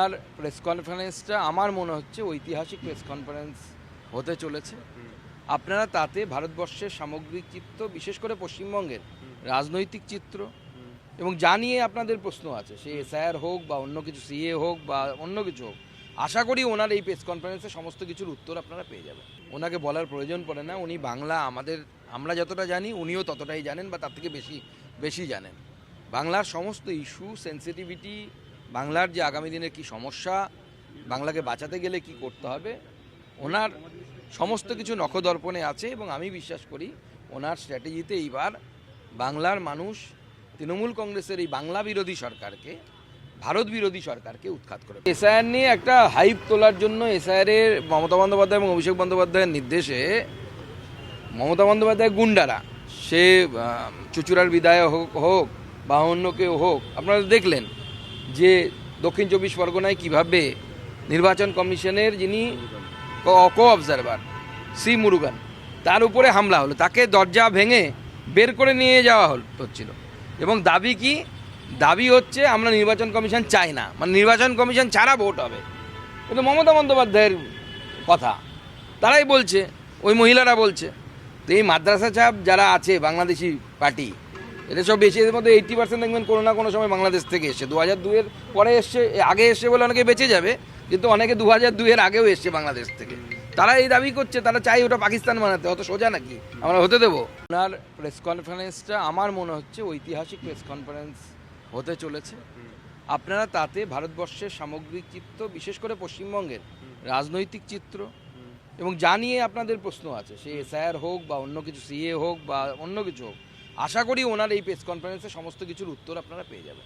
আর press কনফারেন্সটা আমার মনে হচ্ছে ঐতিহাসিক প্রেস কনফারেন্স হতে চলেছে। আপনারা তাতে ভারতবর্ষের সামগ্রিক চিত্র, বিশেষ করে পশ্চিমবঙ্গের রাজনৈতিক চিত্র এবং জানিয়ে আপনাদের প্রশ্ন আছে, সে এসআইআর হোক বা অন্য কিছু, সিএ হোক বা অন্য কিছু হোক, আশা করি ওনার এই প্রেস কনফারেন্সে সমস্ত কিছুর উত্তর আপনারা পেয়ে যাবেন। ওনাকে বলার প্রয়োজন পড়ে না, উনি বাংলা আমরা যতটা জানি উনিও ততটাই জানেন বা তার থেকে বেশি জানেন। বাংলার সমস্ত ইস্যু, সেন্সিটিভিটি, বাংলার যে আগামী দিনের কি সমস্যা, বাংলাকে বাঁচাতে গেলে কি করতে হবে, ওনার সমস্ত কিছু নখদর্পণে আছে এবং আমি বিশ্বাস করি ওনার স্ট্র্যাটেজিতে এইবার বাংলার মানুষ তৃণমূল কংগ্রেসের এই বাংলা বিরোধী সরকারকে, ভারত বিরোধী সরকারকে উৎখাত করে। এসআইআর নিয়ে একটা হাইপ তোলার জন্য এসআইআরের মমতা বন্দ্যোপাধ্যায় এবং অভিষেক বন্দ্যোপাধ্যায়ের নির্দেশে মমতা বন্দ্যোপাধ্যায় গুন্ডারা, সে চুচুড়ার বিধায়ক হোক বা অন্য কেউ হোক, আপনারা দেখলেন যে দক্ষিণ চব্বিশ পরগনায় কীভাবে নির্বাচন কমিশনের যিনি কো অবজারভার সি মুরুগান, তার উপরে হামলা হলো, তাকে দরজা ভেঙে বের করে নিয়ে যাওয়া হচ্ছিল। এবং দাবি হচ্ছে আমরা নির্বাচন কমিশন চাই না, মানে নির্বাচন কমিশন ছাড়া ভোট হবে। কিন্তু মমতা বন্দ্যোপাধ্যায়ের কথা তারাই বলছে, ওই মহিলারা বলছে। তো এই মাদ্রাসা ছাপ যারা আছে বাংলাদেশি পার্টি, এদের সব বেশি, এদের মধ্যে 80% দেখবেন কোনো না কোনো সময় বাংলাদেশ থেকে এসছে। 2002-এর পরে এসছে, আগে এসছে বলে অনেকে বেঁচে যাবে, কিন্তু অনেকে 2002-এর আগেও এসছে বাংলাদেশ থেকে। তারা এই দাবি করছে, তারা চাই ওটা পাকিস্তান বানাতে। অত সোজা নাকি আমরা হতে দেবো? ওনার প্রেস কনফারেন্সটা আমার মনে হচ্ছে ঐতিহাসিক প্রেস কনফারেন্স হতে চলেছে। আপনারা তাতে ভারতবর্ষের সামগ্রিক চিত্র, বিশেষ করে পশ্চিমবঙ্গের রাজনৈতিক চিত্র এবং জানিয়ে আপনাদের প্রশ্ন আছে, সে এসআইআর হোক বা অন্য কিছু, সিএ হোক বা অন্য কিছু হোক, আশা করি ওনার এই প্রেস কনফারেন্সে সমস্ত কিছুর উত্তর আপনারা পেয়ে যাবেন।